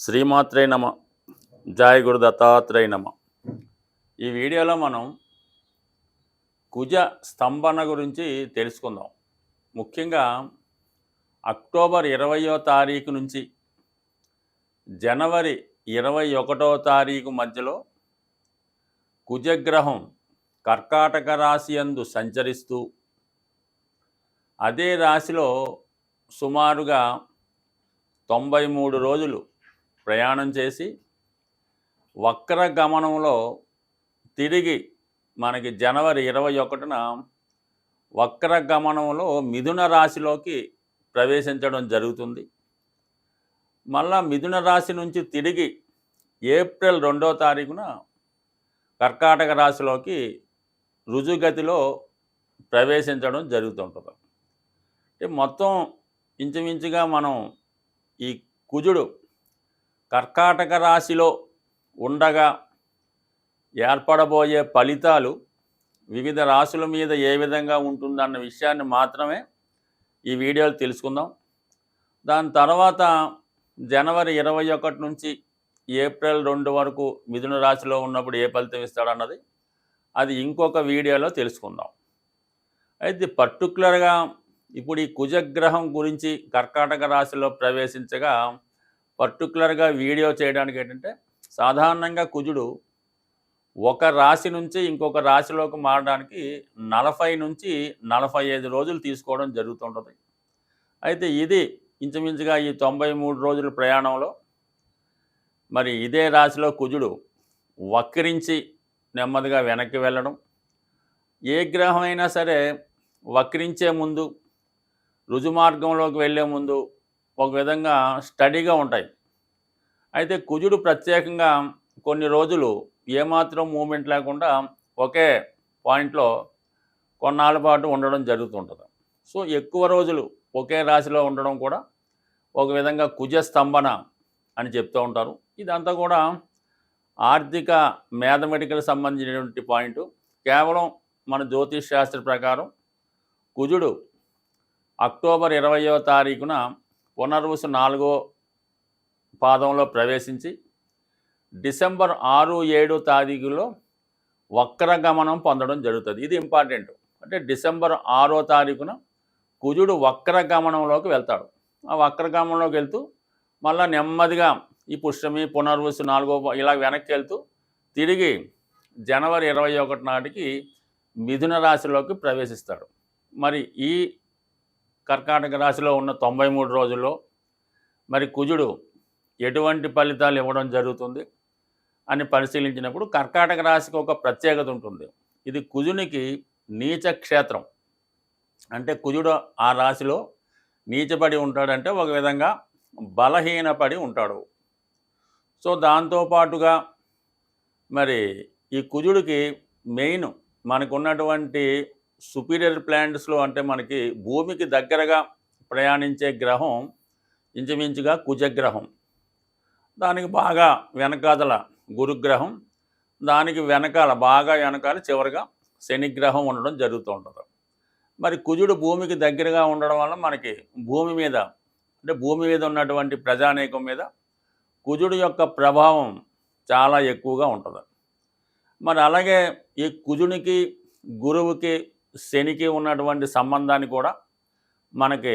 శ్రీమాత్రే నమ. జయ గురు దత్తాత్రేయ నమ. ఈ వీడియోలో మనం కుజ స్తంభన గురించి తెలుసుకుందాం. ముఖ్యంగా అక్టోబర్ 20వ తారీఖు నుంచి జనవరి 21వ తారీఖు మధ్యలో కుజగ్రహం కర్కాటక రాశి యందు సంచరిస్తూ అదే రాశిలో సుమారుగా 93 రోజులు ప్రయాణం చేసి వక్ర గమనంలో తిరిగి మనకి జనవరి 21న వక్ర గమనంలో మిథున రాశిలోకి ప్రవేశించడం జరుగుతుంది. మళ్ళా మిథున రాశి నుంచి తిరిగి ఏప్రిల్ 2వ తారీఖున కర్కాటక రాశిలోకి రుజుగతిలో ప్రవేశించడం జరుగుతుంటుంది. అంటే మొత్తం ఇంచుమించుగా మనం ఈ కుజుడు కర్కాటక రాశిలో ఉండగా ఏర్పడబోయే ఫలితాలు వివిధ రాశుల మీద ఏ విధంగా ఉంటుందన్న విషయాన్ని మాత్రమే ఈ వీడియోలో తెలుసుకుందాం. దాని తర్వాత జనవరి 21 నుంచి ఏప్రిల్ 2 వరకు మిథున రాశిలో ఉన్నప్పుడు ఏ ఫలితం ఇస్తాడన్నది అది ఇంకొక వీడియోలో తెలుసుకుందాం. అయితే పర్టికులర్గా ఇప్పుడు ఈ కుజగ్రహం గురించి కర్కాటక రాశిలో ప్రవేశించగా పర్టికులర్గా వీడియో చేయడానికి ఏంటంటే, సాధారణంగా కుజుడు ఒక రాశి నుంచి ఇంకొక రాశిలోకి మారడానికి 40 నుంచి 45 రోజులు తీసుకోవడం జరుగుతుంటుంది. అయితే ఇది ఇంచుమించుగా ఈ 93 రోజుల ప్రయాణంలో మరి ఇదే రాశిలో కుజుడు వక్రించి నెమ్మదిగా వెనక్కి వెళ్ళడం. ఏ గ్రహం అయినా సరే వక్రించే ముందు రుజుమార్గంలోకి వెళ్ళే ముందు ఒక విధంగా స్టడీగా ఉంటాయి. అయితే కుజుడు ప్రత్యేకంగా కొన్ని రోజులు ఏమాత్రం మూమెంట్ లేకుండా ఒకే పాయింట్లో కొన్నాళ్ళ పాటు ఉండడం జరుగుతుంటుంది. సో ఎక్కువ రోజులు ఒకే రాశిలో ఉండడం కూడా ఒక విధంగా కుజ స్తంభన అని చెప్తూ ఉంటారు. ఇదంతా కూడా ఆర్థిక మ్యాథమెటికల్ సంబంధించినటువంటి పాయింట్. కేవలం మన జ్యోతిష్ శాస్త్ర ప్రకారం కుజుడు అక్టోబర్ 20వ తారీఖున పునర్వసు 4వ పాదంలో ప్రవేశించి డిసెంబర్ 6, 7 తారీఖులో వక్రగమనం పొందడం జరుగుతుంది. ఇది ఇంపార్టెంట్. అంటే డిసెంబర్ 6వ తారీఖున కుజుడు వక్రగమనంలోకి వెళ్తాడు. ఆ వక్రగమనంలోకి వెళ్తూ మళ్ళీ నెమ్మదిగా ఈ పుష్యమి పునర్వసు 4వ ఇలా వెనక్కి వెళ్తూ తిరిగి జనవరి 21 నాటికి మిథున రాశిలోకి ప్రవేశిస్తాడు. మరి ఈ కర్కాటక రాశిలో ఉన్న 93 రోజుల్లో మరి కుజుడు ఎటువంటి ఫలితాలు ఇవ్వడం జరుగుతుంది అని పరిశీలించినప్పుడు కర్కాటక రాశికి ఒక ప్రత్యేకత ఉంటుంది. ఇది కుజునికి నీచ క్షేత్రం. అంటే కుజుడు ఆ రాశిలో నీచపడి ఉంటాడంటే ఒక విధంగా బలహీనపడి ఉంటాడు. సో దాంతోపాటుగా మరి ఈ కుజుడికి మెయిన్ మనకున్నటువంటి సుపీరియర్ ప్లానెట్స్లో అంటే మనకి భూమికి దగ్గరగా ప్రయాణించే గ్రహం ఇంచుమించుగా కుజగ్రహం. దానికి బాగా వెనకాదల గురుగ్రహం, దానికి వెనకాల బాగా వెనకాల చివరిగా శనిగ్రహం ఉండడం జరుగుతూ ఉంటుంది. మరి కుజుడు భూమికి దగ్గరగా ఉండడం వల్ల మనకి భూమి మీద అంటే భూమి మీద ఉన్నటువంటి ప్రజానీకం మీద కుజుడు యొక్క ప్రభావం చాలా ఎక్కువగా ఉంటుంది. మరి అలాగే ఈ కుజునికి గురువుకి శనికి ఉన్నటువంటి సంబంధాన్ని కూడా మనకి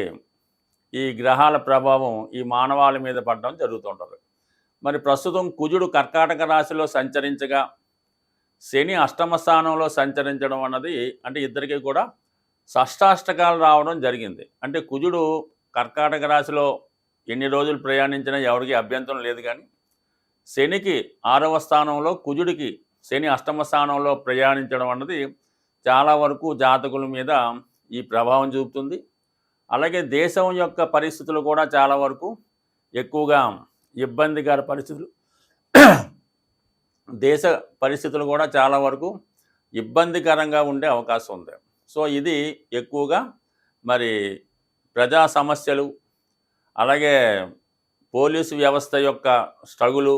ఈ గ్రహాల ప్రభావం ఈ మానవాళి మీద పడడం జరుగుతుంటుంది. మరి ప్రస్తుతం కుజుడు కర్కాటక రాశిలో సంచరించగా శని అష్టమ స్థానంలో సంచరించడం అన్నది అంటే ఇద్దరికీ కూడా షష్టాష్టకాలు రావడం జరిగింది. అంటే కుజుడు కర్కాటక రాశిలో ఎన్ని రోజులు ప్రయాణించినా ఎవరికి అభ్యంతరం లేదు. కానీ శనికి 6వ స్థానంలో కుజుడికి శని అష్టమ స్థానంలో ప్రయాణించడం అన్నది చాలా వరకు జాతకుల మీద ఈ ప్రభావం చూపుతుంది. అలాగే దేశం యొక్క పరిస్థితులు కూడా చాలా వరకు ఎక్కువగా ఇబ్బందికర పరిస్థితులు దేశ పరిస్థితులు కూడా చాలా వరకు ఇబ్బందికరంగా ఉండే అవకాశం ఉంది. సో ఇది ఎక్కువగా మరి ప్రజా సమస్యలు, అలాగే పోలీసు వ్యవస్థ యొక్క స్ట్రగులు,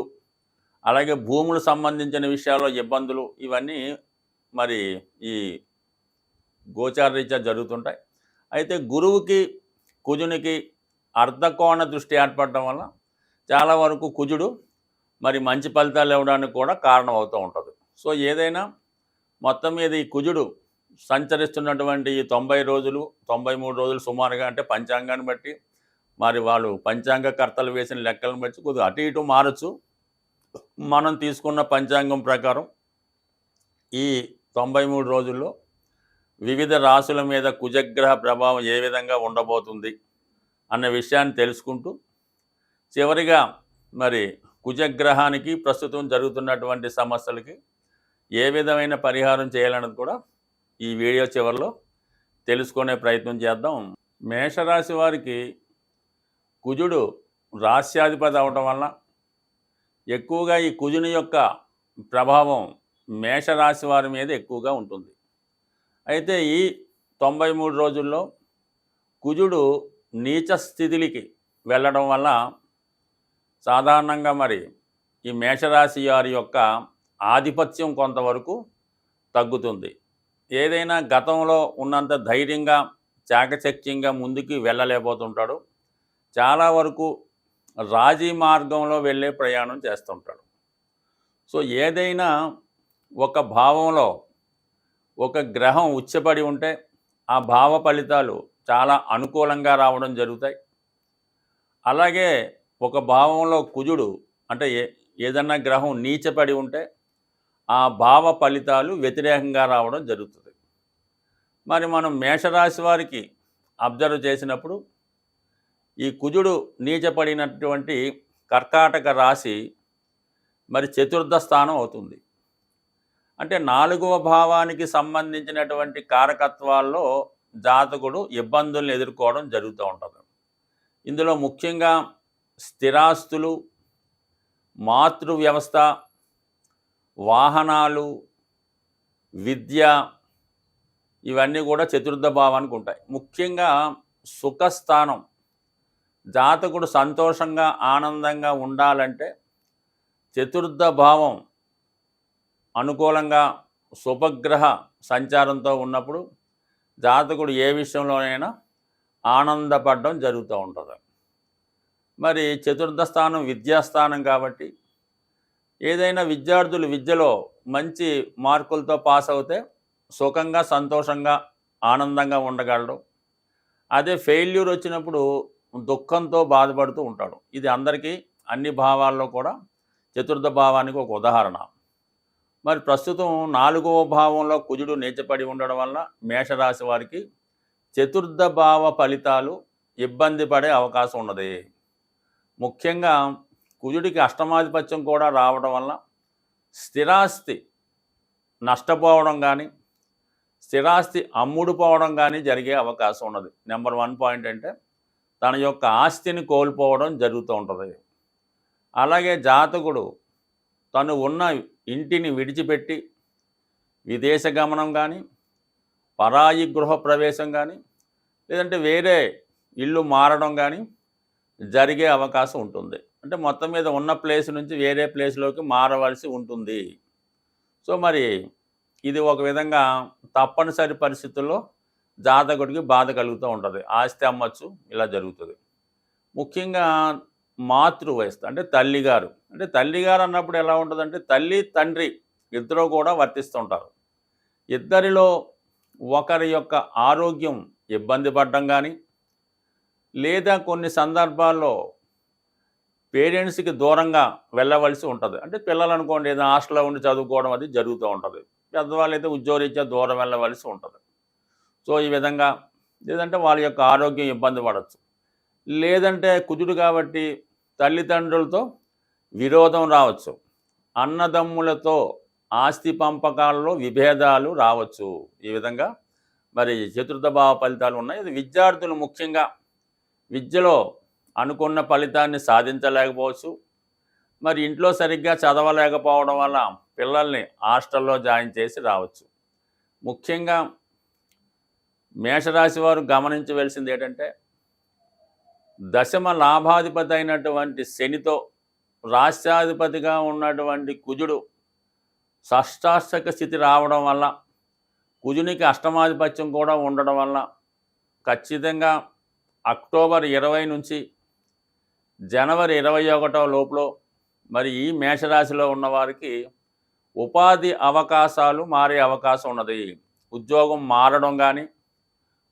అలాగే భూములకు సంబంధించిన విషయాల్లో ఇబ్బందులు ఇవన్నీ మరి ఈ గోచార రీత్యా జరుగుతుంటాయి. అయితే గురువుకి కుజునికి అర్ధకోణ దృష్టి ఏర్పడడం వల్ల చాలా వరకు కుజుడు మరి మంచి ఫలితాలు ఇవ్వడానికి కూడా కారణం అవుతూ ఉంటుంది. సో ఏదైనా మొత్తం మీద ఈ కుజుడు సంచరిస్తున్నటువంటి ఈ 90 రోజులు 93 రోజులు సుమారుగా, అంటే పంచాంగాన్ని బట్టి మరి వాళ్ళు పంచాంగకర్తలు వేసిన లెక్కలను బట్టి కొద్దిగా అటు ఇటు మారచ్చు. మనం తీసుకున్న పంచాంగం ప్రకారం ఈ 93 రోజుల్లో వివిధ రాశుల మీద కుజగ్రహ ప్రభావం ఏ విధంగా ఉండబోతుంది అన్న విషయాన్ని తెలుసుకుంటూ, చివరిగా మరి కుజగ్రహానికి ప్రస్తుతం జరుగుతున్నటువంటి సమస్యలకి ఏ విధమైన పరిహారం చేయాలన్నది కూడా ఈ వీడియో చివరిలో తెలుసుకునే ప్రయత్నం చేద్దాం. మేషరాశి వారికి కుజుడు రాశ్యాధిపతి అవటం వలన ఎక్కువగా ఈ కుజుని యొక్క ప్రభావం మేషరాశి వారి మీద ఎక్కువగా ఉంటుంది. అయితే ఈ 93 రోజుల్లో కుజుడు నీచ స్థితికి వెళ్ళడం వల్ల సాధారణంగా మరి ఈ మేషరాశి వారి యొక్క ఆధిపత్యం కొంతవరకు తగ్గుతుంది. ఏదైనా గతంలో ఉన్నంత ధైర్యంగా చాకచక్యంగా ముందుకు వెళ్ళలేకపోతుంటాడు. చాలా వరకు రాజీ మార్గంలో వెళ్ళే ప్రయాణం చేస్తుంటాడు. సో ఏదైనా ఒక భావంలో ఒక గ్రహం ఉచ్చపడి ఉంటే ఆ భావ ఫలితాలు చాలా అనుకూలంగా రావడం జరుగుతాయి. అలాగే ఒక భావంలో కుజుడు అంటే ఏదన్నా గ్రహం నీచపడి ఉంటే ఆ భావ ఫలితాలు వ్యతిరేకంగా రావడం జరుగుతుంది. మరి మనం మేషరాశి వారికి అబ్జర్వ్ చేసినప్పుడు ఈ కుజుడు నీచపడినటువంటి కర్కాటక రాశి మరి చతుర్థ స్థానం అవుతుంది. అంటే 4వ భావానికి సంబంధించినటువంటి కారకత్వాల్లో జాతకుడు ఇబ్బందులను ఎదుర్కోవడం జరుగుతూ ఉంటుంది. ఇందులో ముఖ్యంగా స్థిరాస్తులు, మాతృ వ్యవస్థ, వాహనాలు, విద్య ఇవన్నీ కూడా చతుర్థ భావానికి ఉంటాయి. ముఖ్యంగా సుఖస్థానం, జాతకుడు సంతోషంగా ఆనందంగా ఉండాలంటే చతుర్థ భావం అనుకూలంగా శుభగ్రహ సంచారంతో ఉన్నప్పుడు జాతకుడు ఏ విషయంలోనైనా ఆనందపడడం జరుగుతూ ఉంటుంది. మరి చతుర్థ స్థానం విద్యాస్థానం కాబట్టి ఏదైనా విద్యార్థులు విద్యలో మంచి మార్కులతో పాస్ అవుతే సుఖంగా సంతోషంగా ఆనందంగా ఉండగలడు. అదే ఫెయిల్యూర్ వచ్చినప్పుడు దుఃఖంతో బాధపడుతూ ఉంటాడు. ఇది అందరికీ అన్ని భావాల్లో కూడా చతుర్థ భావానికి ఒక ఉదాహరణ. మరి ప్రస్తుతం 4వ భావంలో కుజుడు నీచపడి ఉండడం వల్ల మేషరాశి వారికి చతుర్థ భావ ఫలితాలు ఇబ్బంది పడే అవకాశం ఉన్నది. ముఖ్యంగా కుజుడికి అష్టమాధిపత్యం కూడా రావడం వల్ల స్థిరాస్తి నష్టపోవడం కానీ స్థిరాస్తి అమ్ముడుపోవడం కానీ జరిగే అవకాశం ఉన్నది. నెంబర్ 1 పాయింట్ అంటే తన యొక్క ఆస్తిని కోల్పోవడం జరుగుతూ ఉంటుంది. అలాగే జాతకుడు తను ఉన్న ఇంటిని విడిచిపెట్టి విదేశ గమనం కానీ పరాయి గృహ ప్రవేశం కానీ లేదంటే వేరే ఇల్లు మారడం కానీ జరిగే అవకాశం ఉంటుంది. అంటే మొత్తం మీద ఉన్న ప్లేస్ నుంచి వేరే ప్లేస్లోకి మారవలసి ఉంటుంది. సో మరి ఇది ఒక విధంగా తప్పనిసరి పరిస్థితుల్లో జాతకుడికి బాధ కలుగుతూ ఉంటుంది. ఆస్తి అమ్మచ్చు, ఇలా జరుగుతుంది. ముఖ్యంగా మాతృవయస్సు అంటే తల్లిగారు, అంటే తల్లిగారు అన్నప్పుడు ఎలా ఉంటుందంటే తల్లి తండ్రి ఇద్దరు కూడా వర్తిస్తుంటారు. ఇద్దరిలో ఒకరి యొక్క ఆరోగ్యం ఇబ్బంది పడడం కానీ లేదా కొన్ని సందర్భాల్లో పేరెంట్స్కి దూరంగా వెళ్ళవలసి ఉంటుంది. అంటే పిల్లలు అనుకోండి ఏదైనా హాస్టల్లో ఉండి చదువుకోవడం అది జరుగుతూ ఉంటుంది. పెద్దవాళ్ళు అయితే ఉద్యోగరీత్యా దూరం వెళ్ళవలసి ఉంటుంది. సో ఈ విధంగా లేదంటే వాళ్ళ యొక్క ఆరోగ్యం ఇబ్బంది పడవచ్చు. లేదంటే కుజుడు కాబట్టి తల్లిదండ్రులతో విరోధం రావచ్చు. అన్నదమ్ములతో ఆస్తి పంపకాలలో విభేదాలు రావచ్చు. ఈ విధంగా మరి చతుర్థ భావ ఫలితాలు ఉన్నాయి. ఇది విద్యార్థులు ముఖ్యంగా విద్యలో అనుకున్న ఫలితాన్ని సాధించలేకపోవచ్చు. మరి ఇంట్లో సరిగ్గా చదవలేకపోవడం వల్ల పిల్లల్ని హాస్టల్లో జాయిన్ చేసి రావచ్చు. ముఖ్యంగా మేషరాశి వారు గమనించవలసింది ఏంటంటే దశమ లాభాధిపతి అయినటువంటి శనితో రాష్ట్రాధిపతిగా ఉన్నటువంటి కుజుడు షష్టాష్టక స్థితి రావడం వల్ల కుజునికి అష్టమాధిపత్యం కూడా ఉండడం వల్ల ఖచ్చితంగా అక్టోబర్ 20 నుంచి జనవరి 21 లోపల మరి ఈ మేషరాశిలో ఉన్నవారికి ఉపాధి అవకాశాలు మారే అవకాశం ఉన్నది. ఉద్యోగం మారడం కానీ,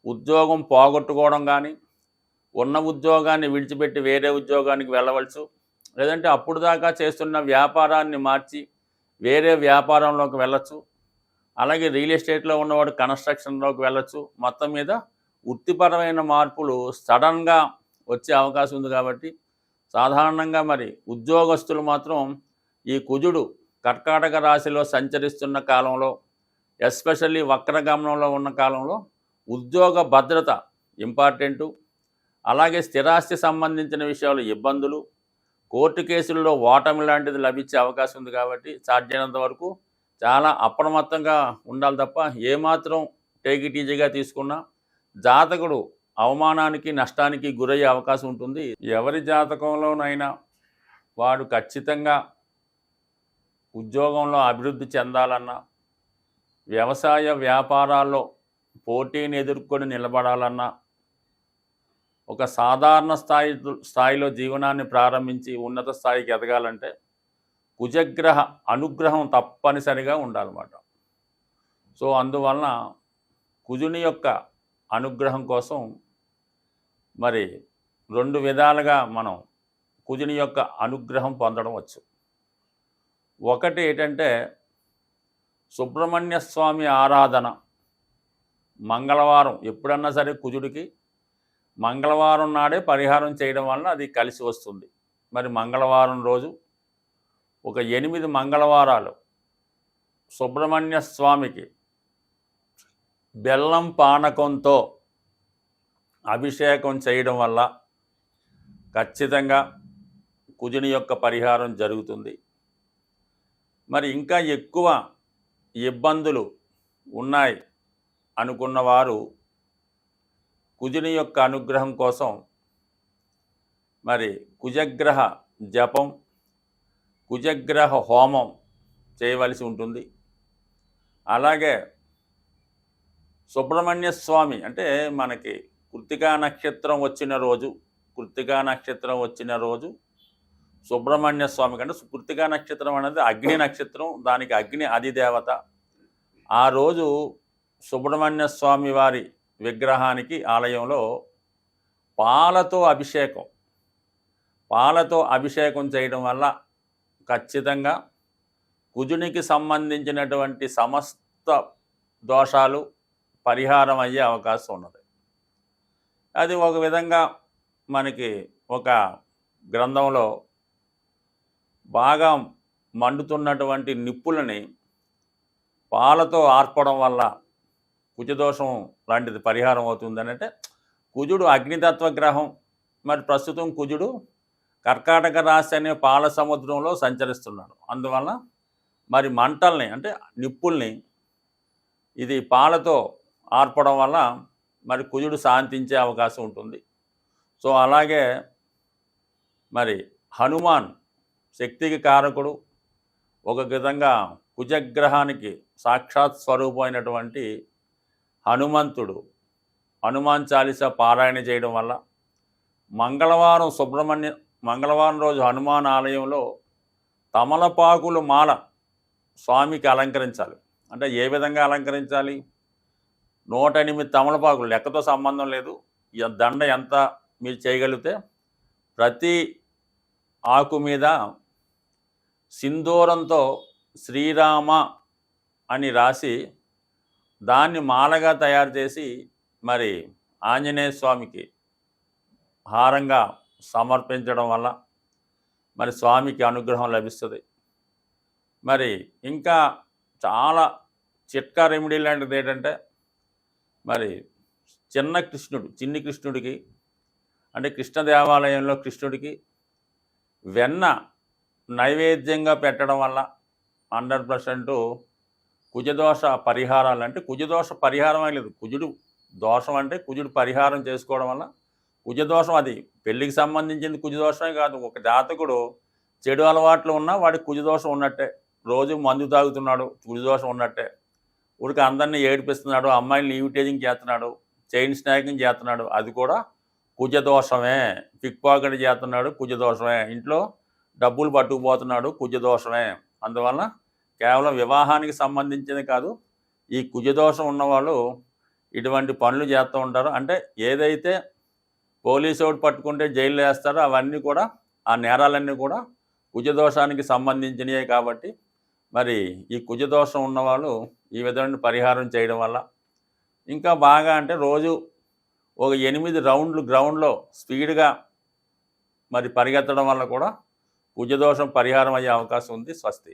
ఉద్యోగం పోగొట్టుకోవడం కానీ, ఉన్న ఉద్యోగాన్ని విడిచిపెట్టి వేరే ఉద్యోగానికి వెళ్ళవచ్చు. లేదంటే అప్పుడు దాకా చేస్తున్న వ్యాపారాన్ని మార్చి వేరే వ్యాపారంలోకి వెళ్ళచ్చు. అలాగే రియల్ ఎస్టేట్లో ఉన్నవాడు కన్స్ట్రక్షన్లోకి వెళ్ళచ్చు. మొత్తం మీద వృత్తిపరమైన మార్పులు సడన్గా వచ్చే అవకాశం ఉంది. కాబట్టి సాధారణంగా మరి ఉద్యోగస్తులు మాత్రం ఈ కుజుడు కర్కాటక రాశిలో సంచరిస్తున్న కాలంలో, ఎస్పెషల్లీ వక్రగమనంలో ఉన్న కాలంలో ఉద్యోగ భద్రత ఇంపార్టెంటు. అలాగే స్థిరాస్తి సంబంధించిన విషయాలు ఇబ్బందులు, కోర్టు కేసుల్లో ఓటమి లాంటిది లభించే అవకాశం ఉంది. కాబట్టి సాధ్యమైనంత వరకు చాలా అప్రమత్తంగా ఉండాలి తప్ప ఏమాత్రం టేక్ ఇట్ ఈజీగా తీసుకున్నా జాతకుడు అవమానానికి నష్టానికి గురయ్యే అవకాశం ఉంటుంది. ఎవరి జాతకంలోనైనా వాడు ఖచ్చితంగా ఉద్యోగంలో అభివృద్ధి చెందాలన్నా, వ్యవసాయ వ్యాపారాల్లో పోటీని ఎదుర్కొని నిలబడాలన్నా, ఒక సాధారణ స్థాయిలో జీవనాన్ని ప్రారంభించి ఉన్నత స్థాయికి ఎదగాలంటే కుజగ్రహ అనుగ్రహం తప్పనిసరిగా ఉండాలన్నమాట. సో అందువలన కుజుని యొక్క అనుగ్రహం కోసం మరి 2 విధాలుగా మనం కుజుని యొక్క అనుగ్రహం పొందడం వచ్చు. ఒకటి ఏంటంటే సుబ్రహ్మణ్య స్వామి ఆరాధన. మంగళవారం ఎప్పుడన్నా సరే కుజుడికి మంగళవారం నాడే పరిహారం చేయడం వలన అది కలిసి వస్తుంది. మరి మంగళవారం రోజు ఒక 8 మంగళవారాలు సుబ్రహ్మణ్య స్వామికి బెల్లం పానకంతో అభిషేకం చేయడం వల్ల ఖచ్చితంగా కుజుని యొక్క పరిహారం జరుగుతుంది. మరి ఇంకా ఎక్కువ ఇబ్బందులు ఉన్నాయి అనుకున్నవారు కుజుని యొక్క అనుగ్రహం కోసం మరి కుజగ్రహ జపం, కుజగ్రహ హోమం చేయవలసి ఉంటుంది. అలాగే సుబ్రహ్మణ్య స్వామి అంటే మనకి కృత్తికా నక్షత్రం వచ్చిన రోజు సుబ్రహ్మణ్య స్వామి కంటే కృత్తికా నక్షత్రం అనేది అగ్ని నక్షత్రం, దానికి అగ్ని అధిదేవత. ఆ రోజు సుబ్రహ్మణ్య స్వామి వారి విగ్రహానికి ఆలయంలో పాలతో అభిషేకం చేయడం వల్ల ఖచ్చితంగా కుజునికి సంబంధించినటువంటి సమస్త దోషాలు పరిహారం అయ్యే అవకాశం ఉన్నది. అది ఒక విధంగా మనకి ఒక గ్రంథంలో బాగా మండుతున్నటువంటి నిప్పులని పాలతో ఆర్పడం వల్ల కుజదోషం లాంటిది పరిహారం అవుతుందని. అంటే కుజుడు అగ్నితత్వ గ్రహం. మరి ప్రస్తుతం కుజుడు కర్కాటక రాశి అనే పాల సముద్రంలో సంచరిస్తున్నాడు. అందువల్ల మరి మంటల్ని అంటే నిప్పుల్ని ఇది పాలతో ఆర్పడం వల్ల మరి కుజుడు శాంతించే అవకాశం ఉంటుంది. సో అలాగే మరి హనుమాన్ శక్తికి కారకుడు. ఒక విధంగా కుజగ్రహానికి సాక్షాత్ స్వరూపమైనటువంటి హనుమంతుడు హనుమాన్ చాలీసా పారాయణ చేయడం వల్ల మంగళవారం రోజు హనుమాన్ ఆలయంలో తమలపాకులు మాల స్వామికి అలంకరించాలి. అంటే ఏ విధంగా అలంకరించాలి? 108 తమలపాకులు, లెక్కతో సంబంధం లేదు. దండ ఎంత మీరు చేయగలిగితే ప్రతి ఆకు మీద సింధూరంతో శ్రీరామ అని రాసి దాన్ని మాలగా తయారు చేసి మరి ఆంజనేయ స్వామికి హారంగా సమర్పించడం వల్ల మరి స్వామికి అనుగ్రహం లభిస్తుంది. మరి ఇంకా చాలా చిట్కా రెమెడీ లాంటిది ఏంటంటే మరి చిన్ని కృష్ణుడికి అంటే కృష్ణ దేవాలయంలో కృష్ణుడికి వెన్న నైవేద్యంగా పెట్టడం వల్ల 100% కుజదోష పరిహారాలు. అంటే కుజదోష పరిహారం లేదు, కుజుడు దోషం అంటే కుజుడు పరిహారం చేసుకోవడం వల్ల కుజదోషం అది పెళ్ళికి సంబంధించింది కుజదోషమే కాదు. ఒక జాతకుడు చెడు అలవాట్లు ఉన్నా వాడికి కుజదోషం ఉన్నట్టే. రోజు మందు తాగుతున్నాడు, కుజదోషం ఉన్నట్టే. ఊరికి అందరినీ ఏడిపిస్తున్నాడు, అమ్మాయిని ఈవిటేజింగ్ చేస్తున్నాడు, చైన్ స్నాకింగ్ చేస్తున్నాడు, అది కూడా కుజదోషమే. పిక్ పాకెట్ చేస్తున్నాడు కుజదోషమే. ఇంట్లో డబ్బులు పట్టుకుపోతున్నాడు కుజదోషమే. అందువల్ల కేవలం వివాహానికి సంబంధించింది కాదు, ఈ కుజదోషం ఉన్నవాళ్ళు ఇటువంటి పనులు చేస్తూ ఉంటారు. అంటే ఏదైతే పోలీసు వాడు పట్టుకుంటే జైల్లో వేస్తారో అవన్నీ కూడా, ఆ నేరాలన్నీ కూడా కుజదోషానికి సంబంధించినవే. కాబట్టి మరి ఈ కుజదోషం ఉన్నవాళ్ళు ఈ విధమైన పరిహారం చేయడం వల్ల ఇంకా బాగా, అంటే రోజు ఒక 8 రౌండ్లు గ్రౌండ్లో స్పీడ్గా మరి పరిగెత్తడం వల్ల కూడా కుజదోషం పరిహారం అయ్యే అవకాశం ఉంది. స్వస్తి.